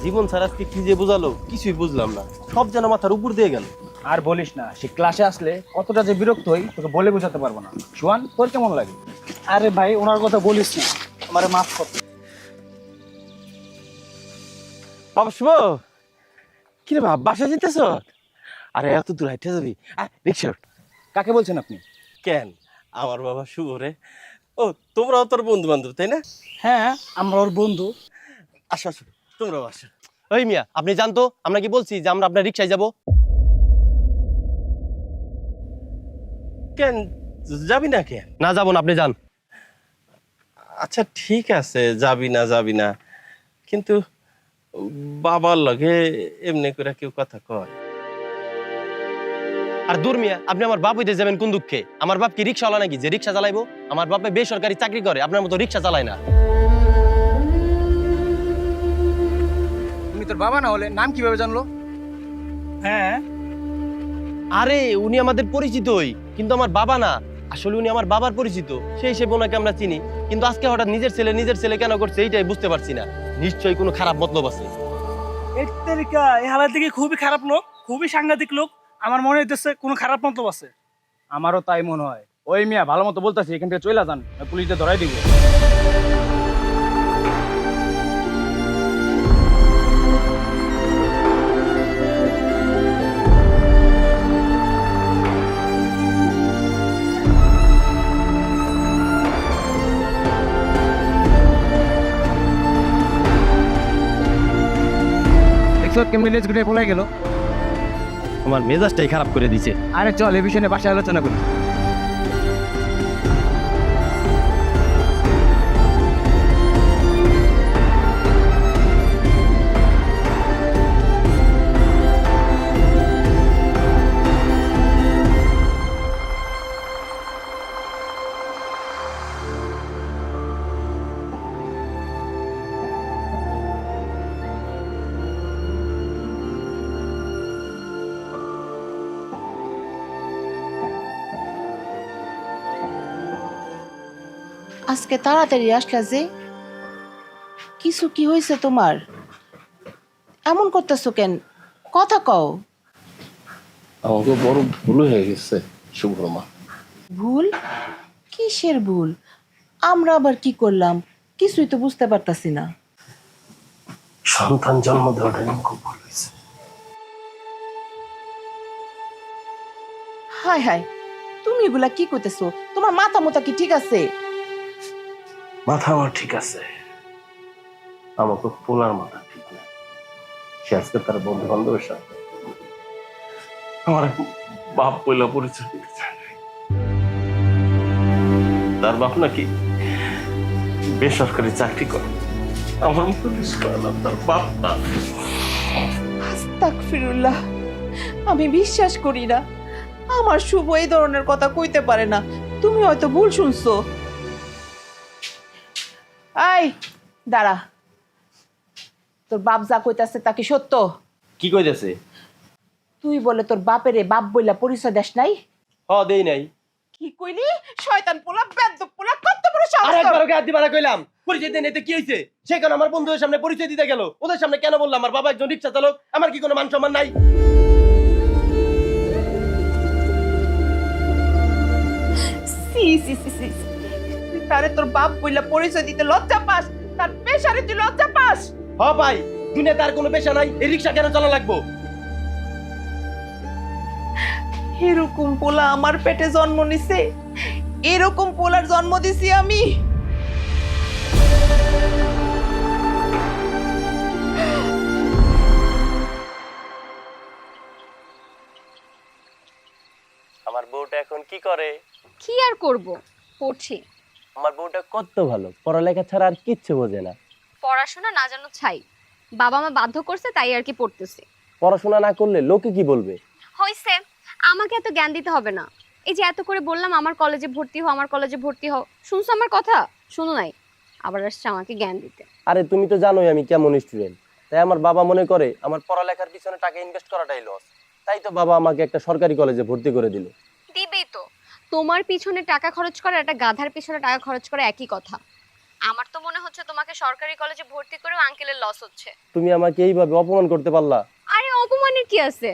জীবন sir আজকে কি যে বোঝালো কিছুই বুঝলাম না, সব যেন মাথার উপর দিয়ে গেল। আর বলিস না, সে ক্লাসে আসলে কতটা যে বিরক্ত হই তোকে বলে বোঝাতে পারবো না। সুয়ান, তোর কেমন লাগে? আরে ভাই ওনার কথা বলিস না, আমারে মাফ কর। বাবা শুভ, কি রে বাবা বাসা যেতেছ? আরে এত দূর হাইটে যাবি? রিক্সা। কাকে বলছেন আপনি? কেন, আমার বাবা শুভ রে। ও তোমরাও তোর বন্ধু বান্ধব তাই না? হ্যাঁ আমরা ওর বন্ধু। আসো আসো, তোমরাও আসো। ওই মিয়া আপনি জানতো আমরা কি বলছি যে আমরা আপনার রিক্সায় যাব? কেন যাবি না? কেন না যাবো না, আপনি যান। আচ্ছা ঠিক আছে, যাবি না কিন্তু বাবার লগে এমনি করে কেউ কথা কয়? আর দূর মিয়া, আপনি আমার বাপ হইতে যাবেন কোন দুঃখে? আমার বাপ কি রিক্সাওয়ালা নাকি যে রিক্সা চালাইবো? আমার বাপে বেসরকারি চাকরি করে, আপনার মতো রিক্সা চালায় না। তুমি তোর বাবা না হলে নাম কিভাবে জানলো? হ্যাঁ আরে উনি আমাদের পরিচিতই, কিন্তু আমার বাবা না। আসলে উনি আমার বাবার পরিচিত, সেই হিসেবে ওনাকে আমরা চিনি। কিন্তু আজকে হঠাৎ নিজের ছেলে কেন করছে এইটাই বুঝতে পারছি না। নিশ্চয়ই কোনো খারাপ মতলব আছে। এর তালিকা এই হালার দিকে খুবই খারাপ লোক, খুবই সাংঘাতিক লোক। আমার মনে হইতেছে কোনো খারাপ মতলব আছে। আমারও তাই মনে হয়। ওই মিয়া ভালো মতো বলতেছি, এখান থেকে চলে যান, পুলিশে ধরাই দিব। কেমন ঘুরে পলাই গেল। আমার মেজাজটাই খারাপ করে দিছে। আরে চল, এ বিষয়ে বাসায় আলোচনা করি। আজকে তাড়াতাড়ি আসলা যে, কিছু কি হয়েছে তোমার? এমন করতেছো কেন? কথা কও। আমাকে বড় ভুল হয়ে গেছে শুভ্রমা। ভুল? কিসের ভুল? আমরা আবার কি করলাম? কিছুই তো বুঝতে পারতাছি না। সন্তান জন্ম দেওয়াটা খুব ভুল হয়েছে। হায় হায়, তুমি এগুলা কি করতেছো? তোমার মাথা মোতা কি ঠিক আছে? মাথা আমার ঠিক আছে, আমাকে পোলার মাথা ঠিক না। সে আজকে তার বন্ধু বান্ধবের সাথে আমার বাপ পয়লা পরিচয় দিতে চায় নাই। তার বাপ নাকি বেসরকারি চাকরি করে। আমার মুখে বিশ্বাস করে না, তার বাপ না। আস্তাগফিরুল্লাহ, আমি বিশ্বাস করি না। আমার শুভ এই ধরনের কথা কইতে পারে না। তুমি হয়তো ভুল শুনছো। এই দাঁড়া, তোর বাপ যা কইতাছে তা কি সত্য? কি কইতেছে? তুই বলে তোর বাপেরে বাপ বইলা পরিচয় দেশ নাই? দেই নাই। কি কইলি? শয়তান পোলা, বেয়াদব পোলা, কত বড় সাহস তোর! আরেকবার ওকে হাত দিবা না কইলাম। পরিচয় দেন, এতে কি হইছে? সেখানে আমার বন্ধুদের সামনে পরিচয় দিতে গেল, ওদের সামনে কেন বললাম আমার বাবা একজন রিক্সা চালক? আমার কি কোনো মান সম্মান নাই? সি সি সি সি, তুই তারে তোর বাপ বইলা পরিচয় দিতে লজ্জা পাস? তার পেশারে তুই লজ্জা পাস? ভাই, দুনিয়া তার কোনো পেশা নাই, এই রিক্সা কেন চালা লাগবো? এরকম পোলা আমার পেটে জন্ম নিছে, এরকম পোলার জন্ম দিছি আমি। আমার বউটা এখন কি করে? কি আর করব, পড়ছি। আমার বউটা কত ভালো, পড়ালেখা ছাড়া আর কিচ্ছু বোঝে না। পড়াশোনা না জানো ছাই, বাবা মা বাধ্য করছে তাই আর কি পড়তেছি। পড়াশোনা না করলে লোকে কি বলবে? হইছে, আমাকে এত জ্ঞান দিতে হবে না। এই যে এত করে বললাম আমার কলেজে ভর্তি হও, আমার কলেজে ভর্তি হও, শুনছো আমার কথা? শুনো নাই, আবার আসছে আমাকে জ্ঞান দিতে। আরে তুমি তো জানোই আমি কেমন স্টুডেন্ট, তাই আমার বাবা মনে করে আমার পড়ালেখার পিছনে টাকা ইনভেস্ট করাটাই লস। তাই তো বাবা আমাকে একটা সরকারি কলেজে ভর্তি করে দিল। দিবেই তো, তোমার পিছনে টাকা খরচ করা একটা গাধার পিছনে টাকা খরচ করা একই কথা। আমার তো মনে হচ্ছে তোমাকে সরকারি কলেজে ভর্তি করেও আঙ্কেলের লস হচ্ছে। তুমি আমাকে এইভাবে অপমান করতে পারলা? আরে অপমানের কি আছে?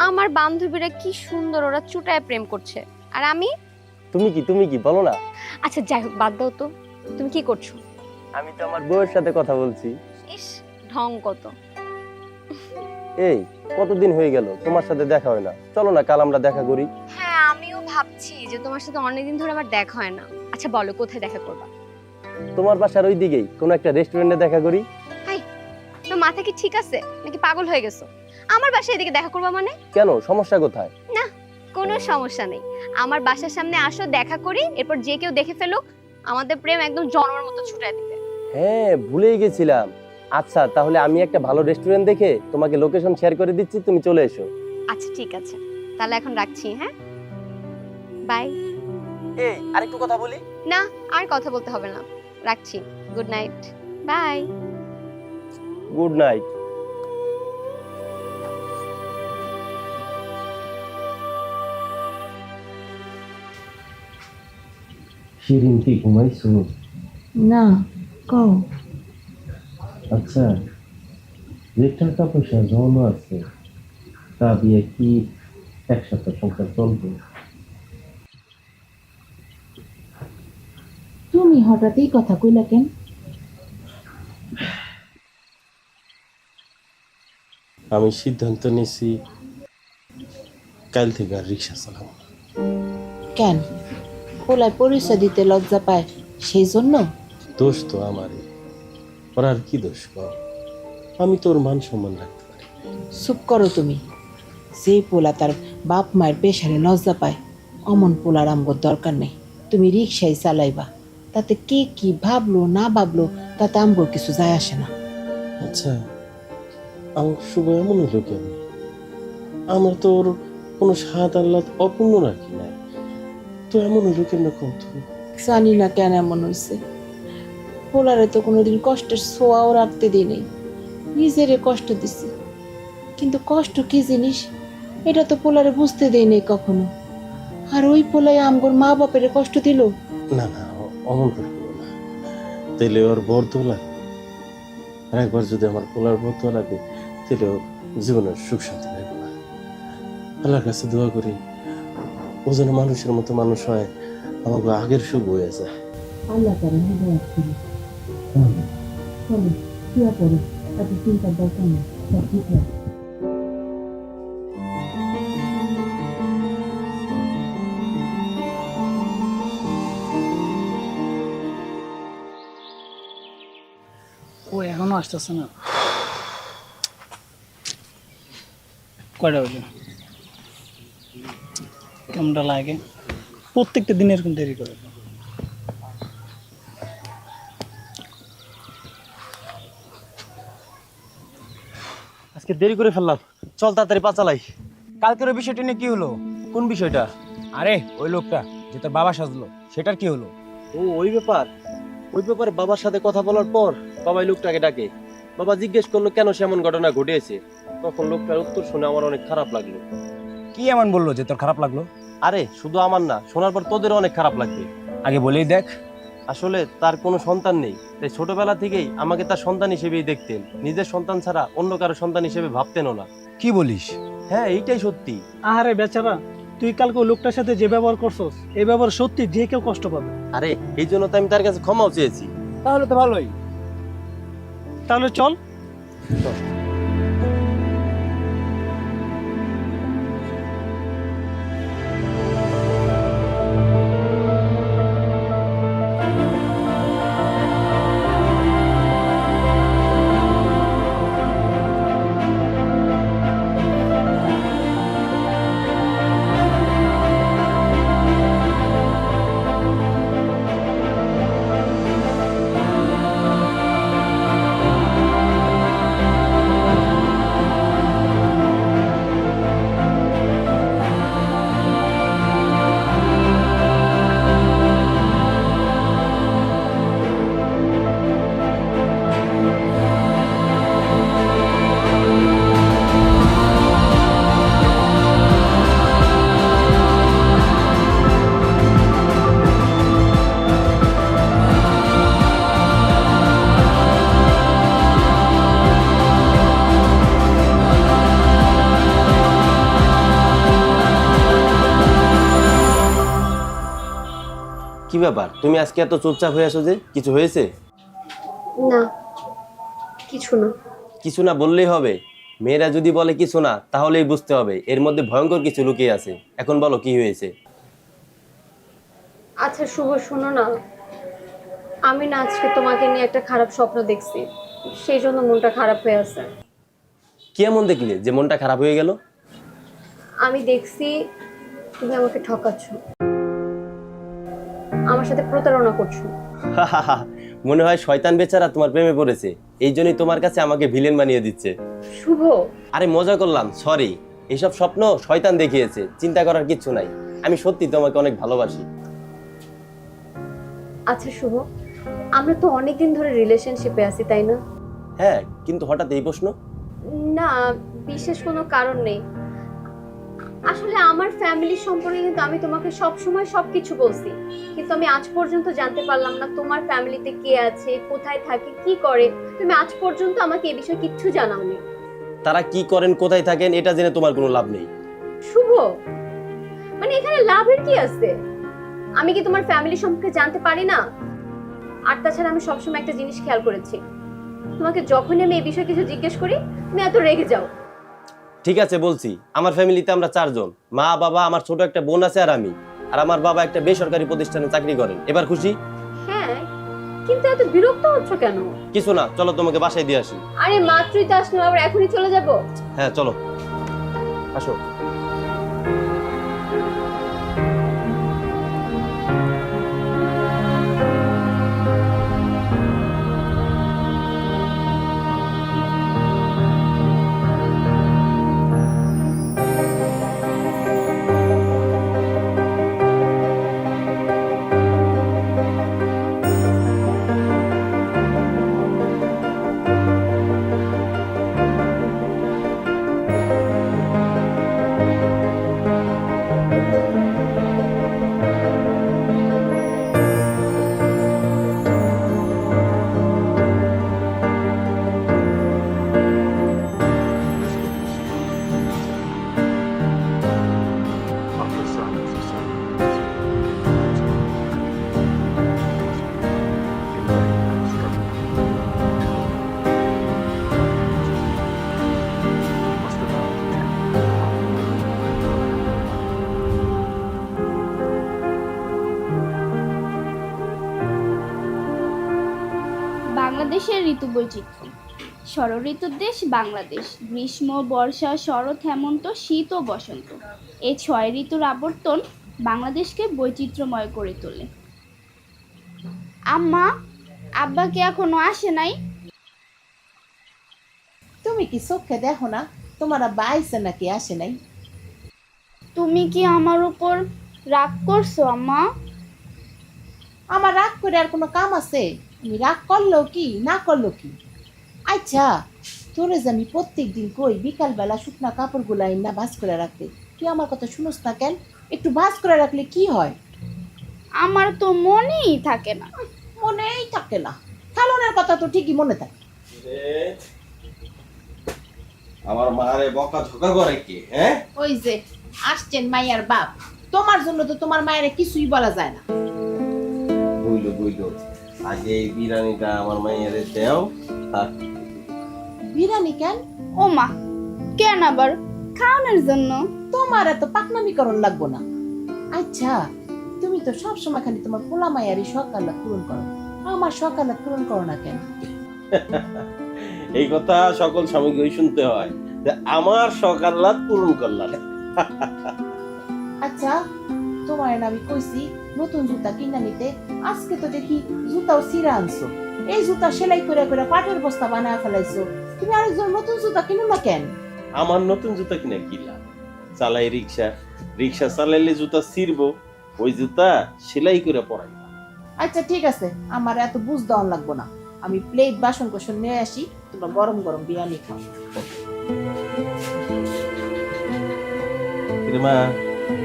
আমার বান্ধবীরা কি সুন্দর, ওরা চুটায় প্রেম করছে, আর আমি। তুমি কি বলো না? আচ্ছা যাই হোক, বাদ দাও তো, তুমি কি করছো? আমি তো আমার বউয়ের সাথে কথা বলছি। ইস, ঢং কত। এই কতদিন হয়ে গেল তোমার সাথে দেখা হয় না, চলো না কাল আমরা দেখা করি। হ্যাঁ, আমিও ভাবছি যে তোমার সাথে অনেকদিন ধরে আমার দেখা হয় না। আচ্ছা বলো, কোথায় দেখা করবা? তোমার বাসার ওই দিকেই কোনো একটা রেস্টুরেন্টে দেখা করি। তো মাথা কি ঠিক আছে নাকি পাগল হয়ে গেছো? আমার বাসায় এদিকে দেখা করবা মানে? কেন, সমস্যা কোথায়? না, কোনো সমস্যা নেই। আমার বাসার সামনে আসো, দেখা করি, এরপর যে কেউ দেখে ফেলুক, আমাদের প্রেম একদম জন্মের মতো ছুটায় দিবে। হ্যাঁ, ভুলেই গেছিলাম। আচ্ছা তাহলে আমি একটা ভালো রেস্টুরেন্ট দেখে তোমাকে লোকেশন শেয়ার করে দিচ্ছি, তুমি চলে এসো। আচ্ছা ঠিক আছে, তাহলে এখন রাখছি। হ্যাঁ, বাই। এই আরেকটু কথা বলি। না, আর কথা বলতে হবে না, রাখছি। Good night, bye. Good night. Shirin কি ঘুমাইছো? না, কও। আচ্ছা, যে টাকা পয়সা জমানো আছে তা দিয়ে কি এক সপ্তাহ সংসার চলবে? তুমি হঠাৎই কথা কইলা কেন? আমি সিদ্ধান্ত নিয়েছি কাল থেকে আর রিক্সা চালাবো না। কেন? পোলায় পরিচয় দিতে লজ্জা পায় সেই জন্য? দোষ তো আমারই, ওর আর কি দোষ কর? আমি তোর মান সম্মান রাখতে পারি। চুপ করো তুমি। যে পোলা তার বাপ মায়ের পেশারে লজ্জা পায়, অমন পোলার আমগর দরকার নেই। তুমি রিক্সায় চালাইবা, তাতে কে কি ভাবলো না ভাবলো তাতে আমগর কিছু যায় আসে না। আচ্ছা, আমার শুভ এমন হলো কেন? আমরা তো ওর কোনো স্বাদ আহ্লাদ অপূর্ণ রাখি না, তো এমন হলো কেন কত? জানি না কেন এমন হয়েছে। পোলারে তো কোনোদিন কষ্টের ছোঁয়াও রাখতে দিই নেই, নিজেরে কষ্ট দিছি। কিন্তু কষ্ট কি জিনিস এটা তো পোলারে বুঝতে দেই নেই কখনো। আর ওই পোলাই আমগর মা বাপের কষ্ট দিল। না না, অমন করে বলো না, তাইলে ওর বর্দ লাগে। আর একবার যদি আমার পোলার বর্দ লাগে তাহলে ও জীবনের সুখ শান্তি পাইব না। আল্লাহর কাছে দোয়া করি ও যেন মানুষের মতো মানুষ হয়, আমাকে আগের সুখ হয়ে যায়। আল্লাহ তাআলা হেদায়েত করুন। চলো শুয়ে পড়ো, এত চিন্তার দরকার নেই, সব ঠিক আছে। ও এখনো আসতেছে না। কয়টা বাজে? কেমনটা লাগে? প্রত্যেকটা দিন এরকম দেরি করে। আজকে দেরি করে ফেললাম, চল তাড়াতাড়ি পা চালাই। কালকের ওই বিষয়টা নিয়ে কি হলো? কোন বিষয়টা? আরে ওই লোকটা যে তোর বাবা সাজলো, সেটার কি হলো? ও ওই ব্যাপার। ওই ব্যাপারে বাবার সাথে কথা বলার পর বাবাই লোকটাকে ডাকে। বাবা জিজ্ঞেস করলো কেন সে এমন ঘটনা ঘটেছে। তখন লোকটার উত্তর শুনে আমার অনেক খারাপ লাগলো। কি এমন বললো যে তোর খারাপ লাগলো? আরে শুধু আমার না, শোনার পর তোদেরও অনেক খারাপ লাগবে। আগে বলেই দেখ। আসলে তার কোনো সন্তান নেই, তাই ছোটবেলা থেকেই আমাকে তার সন্তান হিসেবেই দেখতেন। নিজের সন্তান ছাড়া অন্য কারো সন্তান হিসেবে ভাবতেনও না। কি বলিস? হ্যাঁ, এইটাই সত্যি। আহারে বেচারা, তুই কালকে ওই লোকটার সাথে যে ব্যবহার করছস, এই ব্যবহার সত্যি যে কেউ কষ্ট পাবে। আরে এই জন্য তো আমি তার কাছে ক্ষমাও চেয়েছি। তাহলে তো ভালোই। তাহলে চল। কি ব্যাপার, তুমি আজকে এত চুপচাপ হয়ে আছো যে? কিছু হয়েছে? না, কিছু না। কিছু না বললেই হবে? মেয়েরা যদি বলে কিছু না, তাহলেই বুঝতে হবে এর মধ্যে ভয়ঙ্কর কিছু লুকিয়ে আছে। এখন বলো কি হয়েছে? আচ্ছা শুভ, শোনো না, আমি না আজকে তোমাকে নিয়ে একটা খারাপ স্বপ্ন দেখছি, সেই জন্য মনটা খারাপ হয়ে আছে। কি এমন দেখলে যে মনটা খারাপ হয়ে গেল? আমি দেখছি তুমি আমাকে ঠকাচ্ছ, আমার সাথে প্রতারণা করছো। মনে হয় শয়তান বেচারা তোমার প্রেমে পড়েছে, এই জন্যই তোমার কাছে আমাকে ভিলেন বানিয়ে দিচ্ছে। শুভ, আরে মজা করলাম, সরি। এইসব স্বপ্ন শয়তান দেখিয়েছে, চিন্তা করার কিচ্ছু নাই। আমি সত্যি তোমাকে অনেক ভালোবাসি। আচ্ছা শুভ, আমরা তো অনেকদিন ধরে রিলেশনশিপে আছি, তাই না? হ্যাঁ, কিন্তু হঠাৎ এই প্রশ্ন? না, বিশেষ কোনো কারণ নেই। আসলে আমার ফ্যামিলি সম্পর্কে কিন্তু আমি তোমাকে সব সময় সবকিছু বলছি, কিন্তু আমি আজ পর্যন্ত জানতে পারলাম না তোমার ফ্যামিলিতে কে আছে, কোথায় থাকে, কি করে। তুমি আজ পর্যন্ত আমাকে এই বিষয়ে কিচ্ছু জানাওনি। তারা কি করেন, কোথায় থাকেন, এটা জেনে তোমার কোনো লাভ নেই। শুভ, মানে এখানে লাভের কি আছে? আমি কি তোমার ফ্যামিলি সম্পর্কে জানতে পারি না? আর তাছাড়া আমি সবসময় একটা জিনিস খেয়াল করেছি, তোমাকে যখনই আমি এই বিষয়ে কিছু জিজ্ঞেস করি তুমি এত রেগে যাও। ঠিক আছে, বলছি। আমার ফ্যামিলিতে আমরা 4 জন, মা, বাবা, আমার ছোট একটা বোন আছে আর আমি। আর আমার বাবা একটা বেসরকারি প্রতিষ্ঠানে চাকরি করেন। এবার খুশি? হ্যাঁ, কিন্তু এত বিরক্ত হচ্ছ কেন? কিছু না, চলো তোমাকে বাসায় দিয়ে আসি। আরে মাত্রই তো আসলাম, আবার এখনই চলে যাব? হ্যাঁ চলো, আসো। বাংলাদেশের ঋতু বৈচিত্র্য। শরৎ ঋতুর দেশ বাংলাদেশ। গ্রীষ্ম, বর্ষা, শরৎ, হেমন্ত, শীত ও বসন্ত, এই 6 ঋতুর আবর্তন বাংলাদেশকে বৈচিত্র্যময় করে তোলে। আম্মা, আব্বা কি এখনো আসে নাই? তুমি কি চোখে দেখো না তোমার আব্বা আইছে নাকি আসে নাই? তুমি কি আমার উপর রাগ করছো আম্মা? আমার রাগ করে আর কোনো কাম আছে? আমি রাগ করলো কি না করলো কি? আচ্ছা, তোরে যে আমি প্রত্যেক দিন কই বিকালবেলা শুকনা কাপড়গুলো না ভাঁজ করে রাখতে, তুই আমার কথা শুনোস না কেন? একটু ভাঁজ করে রাখলে কি হয়? আমার তো মনেই থাকে না। মনেই থাকে না? খালনের কথা তো ঠিকই মনে থাকে। আমার মারে বকা ঝকা করে কে? হ্যাঁ, ওই যে আসছেন মাইয়ার বাপ, তোমার জন্য তো তোমার মায়ের কিছুই বলা যায় না। বুঝলো বুঝলো। আগে এই বিরিয়ানিটা আমার মায়ের দেও। বিরিয়ানি কেন? ও মা, কেন আবার? খাওয়ানোর জন্য। তোমার এত পাকনামিকরণ লাগবো না। আচ্ছা, তুমি তো সব সময় খালি তোমার পোলা মায়ারই সকালে পূরণ করো, আমার সকালে পূরণ করো না কেন? এই কথা সকল স্বামীকে শুনতে হয় যে আমার সকাল্লাদ পূরণ করলাম। আচ্ছা, তোমার না আমি কইছি নতুন জুতা কিনা নিতে, আজকে তো দেখি জুতাও ছিঁড়া আনছো। এই জুতা সেলাই করে করে পাটের বস্তা বানায় ফেলাইছো, তুমি আরেকজন নতুন জুতা কিনো না কেন? আমার নতুন জুতা কিনা কিলা চালাই রিক্সা, রিক্সা চালাইলে জুতা ছিড়বো, ওই জুতা সেলাই করে পরাই। আচ্ছা ঠিক আছে, আমার এত বুঝ দেওয়ান লাগবো না। আমি প্লেট বাসন কোসন নিয়ে আসি, তোমরা গরম গরম বিরিয়ানি খাও। মা,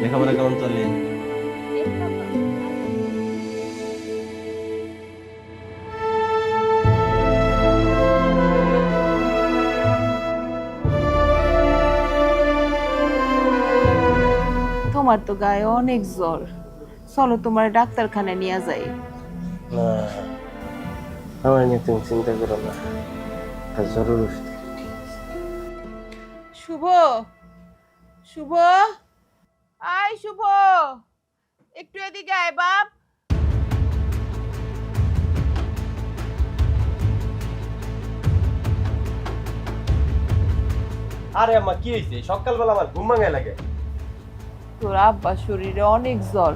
লেখাপড়া কেমন চলে? তোমার তো গায়ে অনেক জ্বর, চলো তোমার ডাক্তারখানায় নিয়ে যাই। না, আমার নিয়ে তুমি চিন্তা করো না, আর জরুরি ওষুধ। শুভ, শুভ, আয় শুভ, একটু এদিকে আয় বাপ। আরে আম্মা কি হয়েছে? সকালবেলা আমার ঘুম ভাঙায় লাগে। তোর আব্বার শরীরে অনেক জ্বর,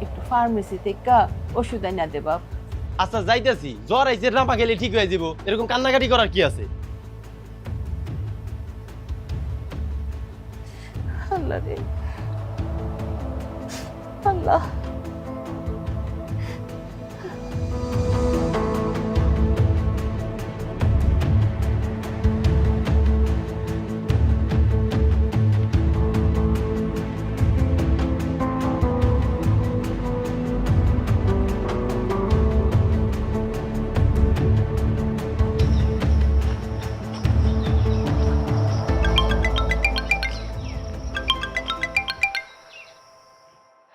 একটু ফার্মেসি থেকে ওষুধ এনে দে বাপ। আচ্ছা যাইতেছি, জ্বর আইছে, রামা গেলে ঠিক হয়ে যাব, এরকম কান্নাকাটি করার কি আছে? আল্লাহ রে আল্লাহ।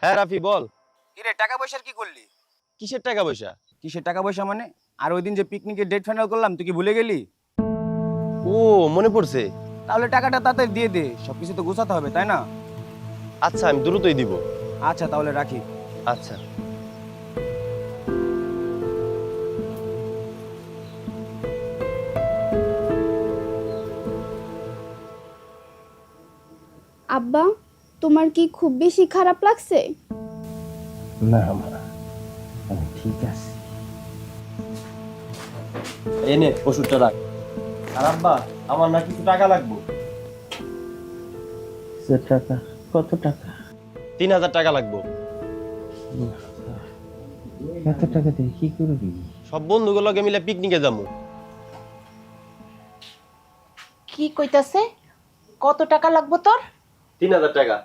হ্যাঁ রাফি বল। কিরে টাকা পয়সার কি করলি? কিসের টাকা পয়সা? কিসের টাকা পয়সা মানে? আর ওই দিন যে পিকনিকের ডেট ফাইনাল করলাম তুই কি ভুলে গেলি? ও মনে পড়ছে। তাহলে টাকাটা তাড়াতাড়ি দিয়ে দে, সবকিছু তো গোছাতে হবে তাই না? আচ্ছা আমি দ্রুতই দিব। আচ্ছা তাহলে রাখি। আচ্ছা। আব্বা, তোমার কি খুব বেশি খারাপ লাগছে? না মা, আমি ঠিক আছে। এনে ওষুধটা রাখ। আর আব্বা, আমার না কিছু টাকা লাগবে। টাকা? কত টাকা? 3000 টাকা লাগবে। এত টাকা দিয়ে কি করবি? সব বন্ধুগুলোকে মিলে পিকনিকে যাবো। কি কইতাছে? কত টাকা লাগবে তোর? 3000 টাকা।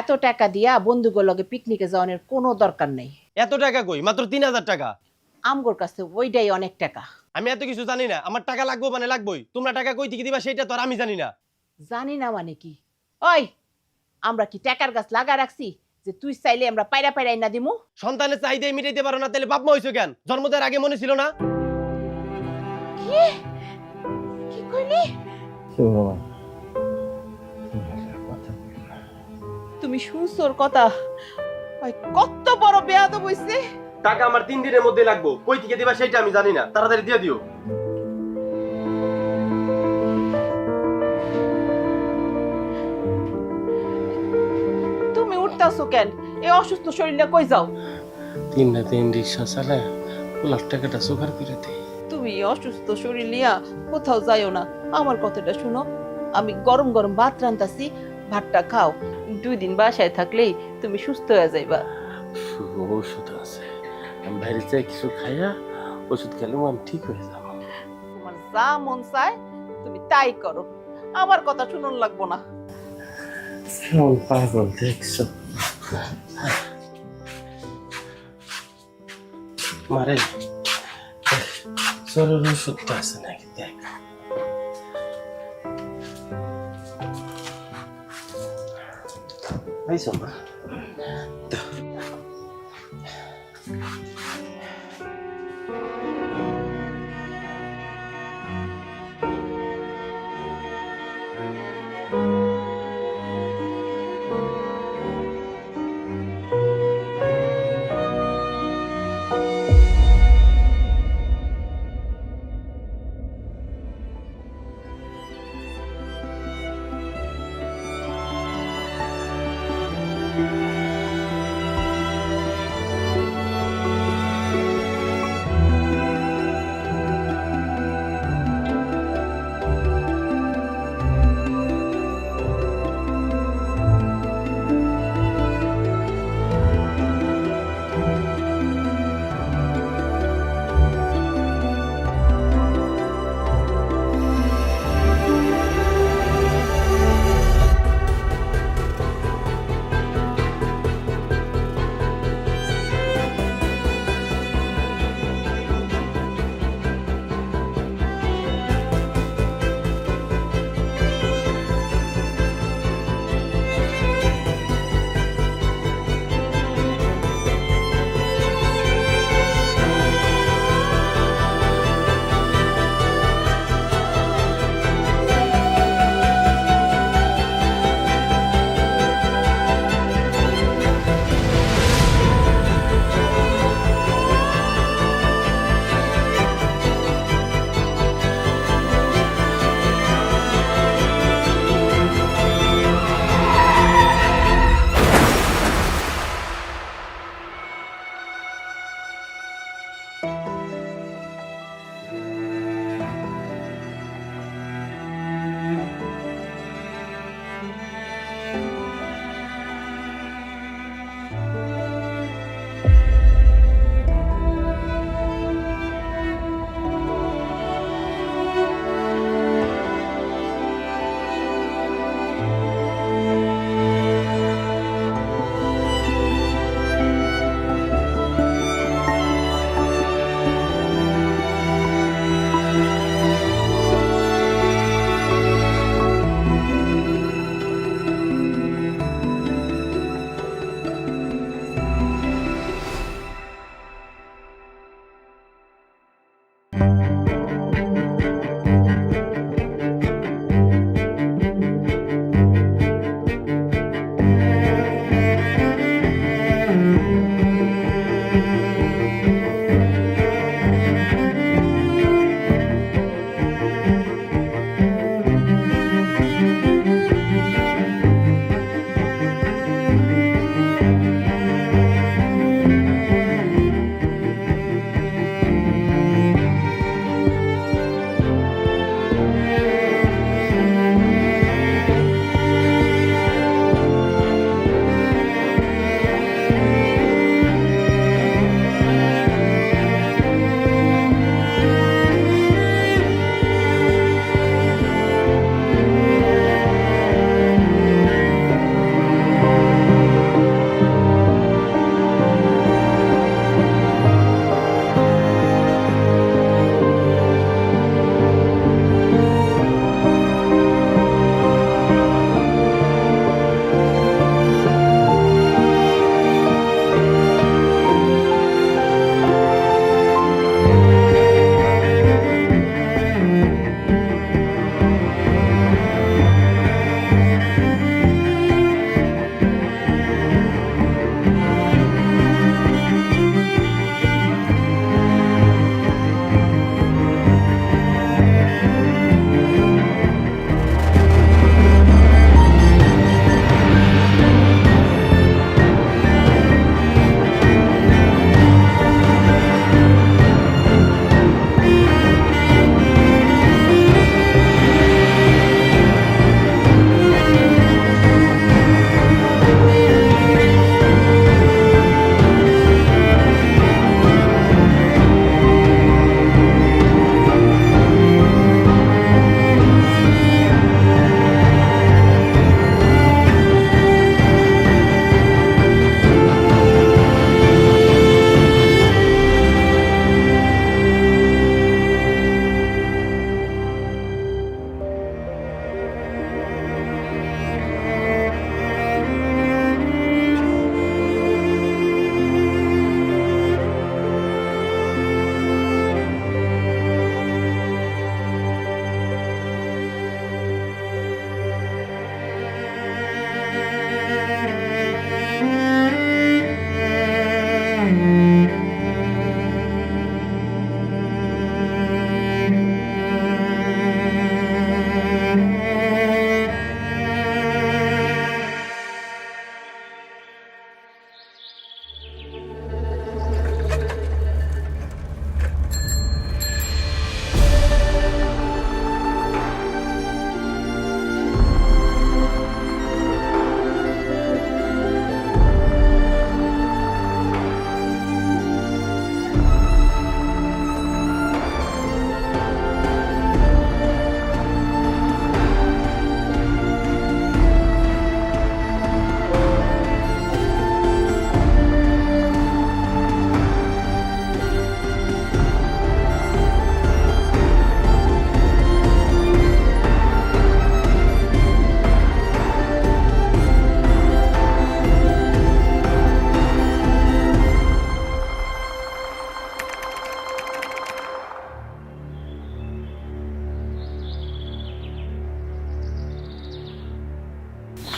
এত টাকা দিয়া বন্ধুগুলোর লগে পিকনিকে যাওয়ার কোনো দরকার নেই। এত টাকা কই? মাত্র 3000 টাকা। আমগোর কাছে ওইটাই অনেক টাকা। আমি এত কিছু জানি না, আমার টাকা লাগবে মানে লাগবেই। তোমরা টাকা কই থেকে দিবা সেটা তো আর আমি জানি না। জানি না মানে কি? ওই, আমরা কি টাকার গাছ লাগা রাখছি যে তুই চাইলে আমরা পায়রা পায়রা না দিমু? সন্তানের চাহিদা মিটাইতে পারো না, তাহলে বাপ মা হইছো কেন? জন্ম দেওয়ার আগে মনে ছিল না? কি কি কইলি? তুমি শুনছোর কথা? ওই কত বড় বেয়াদব হইছে। টাকা আমার 3 দিনের মধ্যে লাগবে, কই থেকে দিবা সেটা আমি জানি না, তাড়াতাড়ি দিয়ে দিও। তুমি উঠতাছো কেন? এই অসুস্থ শরীরে কই যাও? 3 না 3 রিক্সা চালায় লাখ টাকাটা জোগাড় করে দে। তুমি এই অসুস্থ শরীর নিয়া কোথাও যাইও না। আমার কথাটা শুনো, আমি গরম গরম ভাত রান্তাছি, ভাতটা খাও। 2 দিন বাসায় থাকলেই তুমি সুস্থ হয়ে যাইবা। ওষুধ আছে, আমি বাইরে যাই কিছু খাইয়া ওষুধ খেলে আমি ঠিক হয়ে যাব। তোমার যা মন চায় তুমি তাই করো, আমার কথা শুনুন লাগবো না। পাগল দেখছো মারে? জরুরি ওষুধটা আছে নাকি দেখ। আইসো মা।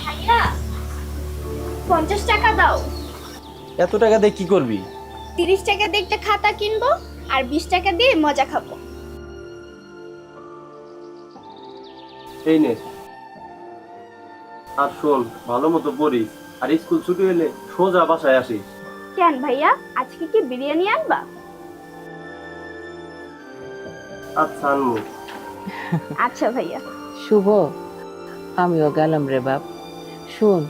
ভাইয়া 50 টাকা দাও। এত টাকা দিয়ে কি করবি? 30 টাকা দিয়ে একটা খাতা কিনবো আর 20 টাকা দিয়ে মজা খাবো। এই নে। আর শোন, ভালো মতো পড়িস, আর স্কুল ছুটি হলে সোজা বাসায় আসিস। কেন ভাইয়া, আজকে কি বিরিয়ানি আনবা? আচ্ছা আনমু। আচ্ছা ভাইয়া। শুভ, আমিও গেলাম রে বাপ। শোন,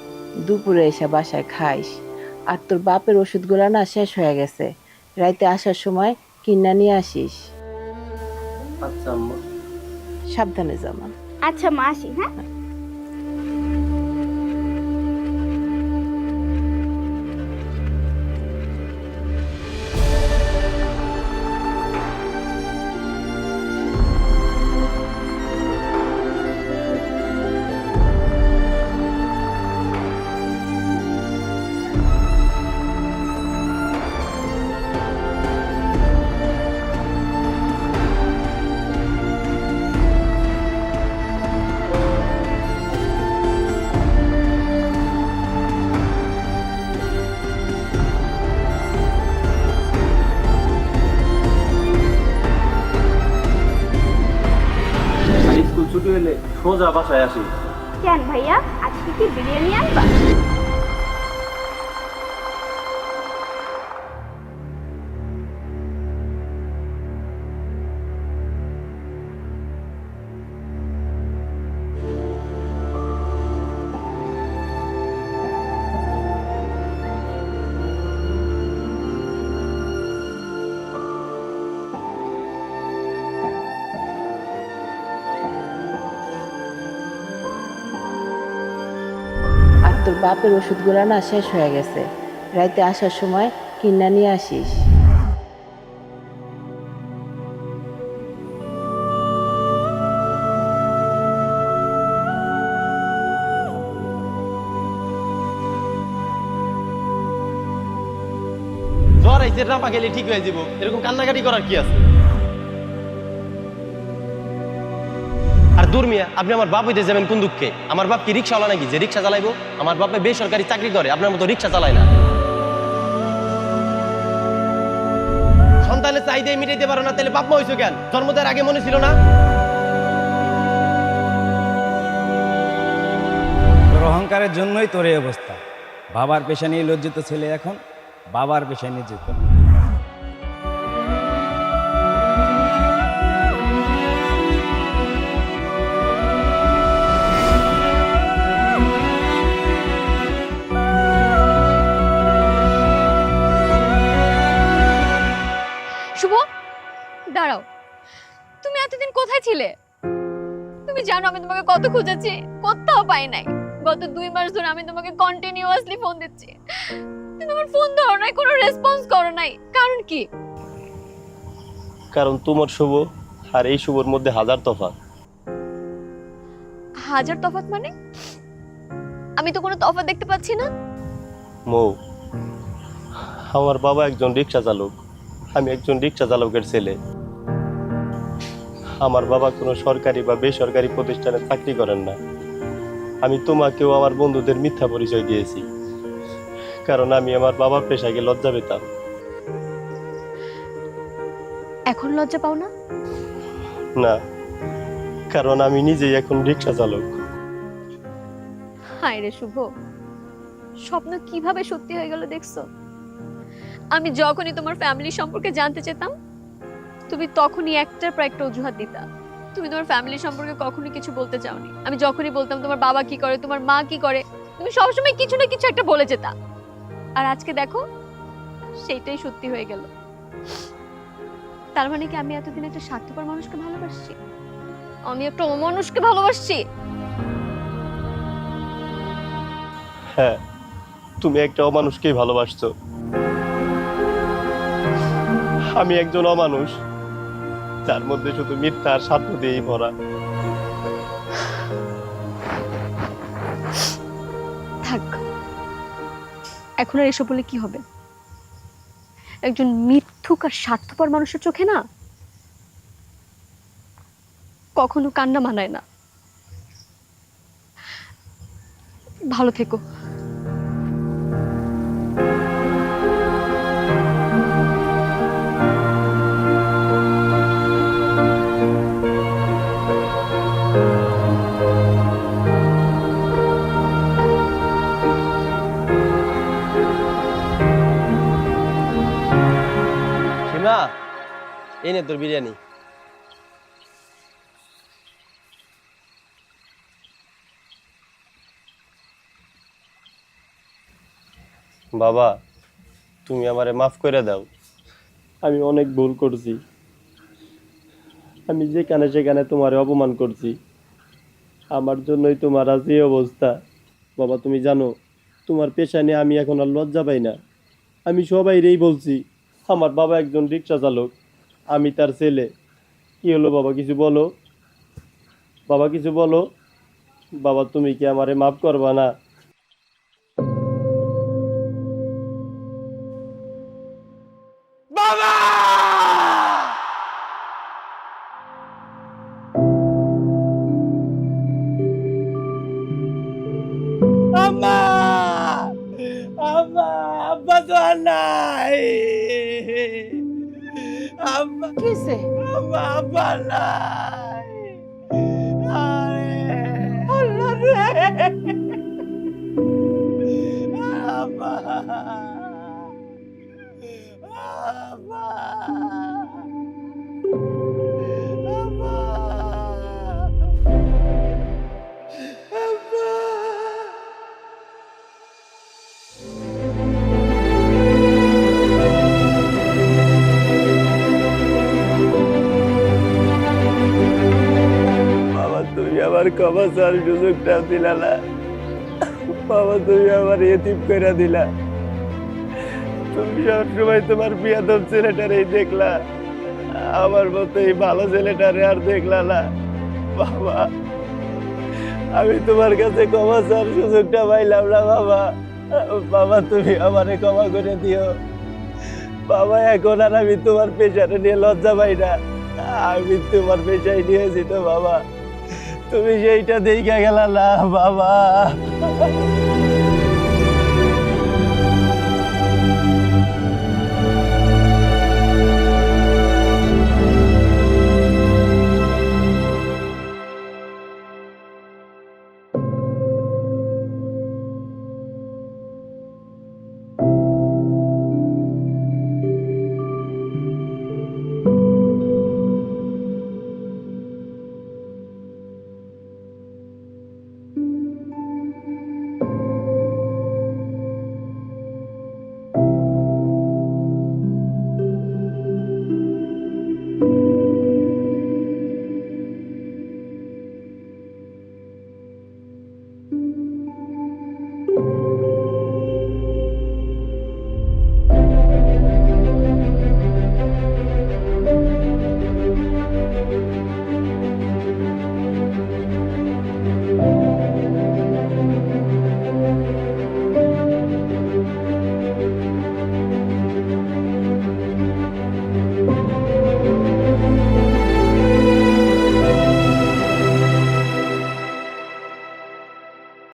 দুপুরে এসে বাসায় খাইস। আর তোর বাপের ওষুধগুলো না শেষ হয়ে গেছে, রাইতে আসার সময় কিনা নিয়ে আসিস। আচ্ছা আম্মা। সাবধানে জামা। আচ্ছা মা, আসি হ্যাঁ। আর স্কুল ছুটি হলে সোজা বাসায় আসিস। কেন ভাইয়া, আজকে কি বিরিয়ানি আনবা? আর তোর বাপের ওষুধগুলো না শেষ হয়ে গেছে, রাইতে আসার সময় কিনা নিয়ে আসিস। জ্বর আইছে, রাপা গেলে ঠিক হয়ে যাব, এরকম কান্নাকাটি করার কি আছে? আর দূর মিয়া, আপনি আমার বাপ হইতে যাবেন কোন দুঃখে? আমার বাপ কি রিক্সাওয়ালা নাকি যে রিক্সা চালাইবো? আমার বাপে বেসরকারি চাকরি করে, আপনার মতো রিক্সা চালায় না। সন্তানের চাহিদাই মিটাইতে পারো না, তাহলে বাপ মা হইছো কেন? জন্ম দেওয়ার আগে মনে ছিল না? তোর অহংকারের জন্যই তোর এই অবস্থা। বাবার পেশা নিয়ে লজ্জিত ছেলে এখন বাবার পেশা নিয়ে যেত। শুভ, দাঁড়াও, তুমি এতদিন কোথায় ছিলে? তুমি জানো আমি তোমাকে কত খুঁজেছি, কোথাও পাই নাই। গত 2 মাস ধরে আমি তোমাকে কন্টিনিউয়াসলি ফোন দিচ্ছি, তুমি আমার ফোন ধরো নাই, কোনো রেসপন্স করো নাই। কারণ কি? কারণ তোমার শুভ আর এই শুভর মধ্যে হাজার তফাৎ। হাজার তফাৎ মানে? আমি তো কোনো তফাৎ দেখতে পাচ্ছি না। মৌ, আমার বাবা একজন রিক্সা চালক, আমি একজন রিক্সা চালকের ছেলে। আমার বাবা কোনো সরকারি বা বেসরকারি প্রতিষ্ঠানে চাকরি করেন না। আমি তোমাকেও আমার বন্ধুদের মিথ্যা পরিচয় দিয়েছি, কারণ আমি আমার বাবার পেশাকে লজ্জা পেতাম। এখন লজ্জা পাও না? না, কারণ আমি নিজেই এখন রিক্সা চালক। হায় রে শুভ, স্বপ্ন কিভাবে সত্যি হয়ে গেল দেখছো? আমি যখনই তোমার ফ্যামিলি সম্পর্কে জানতে চেতাম, তুমি তখনই একটার পর একটা অজুহাত দিতা। তুমি তোমার ফ্যামিলি সম্পর্কে কখনোই কিছু বলতে চাওনি। আমি যখনই বলতাম তোমার বাবা কি করে, তোমার মা কি করে, তুমি সবসময় কিছু না কিছু একটা বলে যেতা। আর আজকে দেখো, সেইটাই সত্যি হয়ে গেল। তার মানে কি আমি এতদিন একটা স্বার্থপর মানুষকে ভালোবাসছি? আমি একটা অমানুষকে ভালোবাসছি? হ্যাঁ, তুমি একটা অমানুষকেই ভালোবাসছো। আমি একজন অমানুষ, যার মধ্যে শুধু মিথ্যা আর স্বার্থ দিয়েই ভরা। থাক, এখন আর এসব বলে কি হবে? একজন মিথ্যুক আর স্বার্থপর মানুষের চোখে না কখনো কান্না মানায় না। ভালো থেকো। সীমা, এই নে তোর বিরিয়ানি। বাবা, তুমি আমারে মাফ করে দাও। আমি অনেক ভুল করছি। আমি যেখানে সেখানে তোমারে অপমান করছি। আমার জন্যই তোমার আজ এই অবস্থা। বাবা, তুমি জানো, তোমার পেশা নিয়ে আমি এখন আর লজ্জা পাই না। আমি সবাইরেই বলছি আমার বাবা একজন রিক্সা চালক, আমি তার ছেলে। কি হলো বাবা, কিছু বলো। বাবা, কিছু বলো। বাবা, তুমি কি আমারে মাফ করবা না? বাবা! আম্মা! আম্মা! আব্বা তো আর নাই! আম্মা! কি হয়েছে? আম্মা! আব্বা আর নাই! আরে! আল্লাহ রে! আম্মা! আম্মা! আম্মা! আম্মা! বাবা, তুমি আমার ক্ষমা চাওয়ার সুযোগটা দিলা না। বাবা, তুমি আমার এতিম করে দিলা। তুমি সবসময় তোমার বিয়াদব ছেলেটারেই দেখলা, আমার মতো এই ভালো ছেলেটারে আর দেখলা না। বাবা, আমি তোমার কাছে ক্ষমা চাওয়ার সুযোগটা পাইলাম না। বাবা, বাবা, তুমি আমারে ক্ষমা করে দিও। বাবা, এখন আর আমি তোমার পেশাটা নিয়ে লজ্জা পাই না। আমি তোমার পেশায় নিয়েছি তো বাবা, তুমি সেইটা দেখা গেলা না বাবা।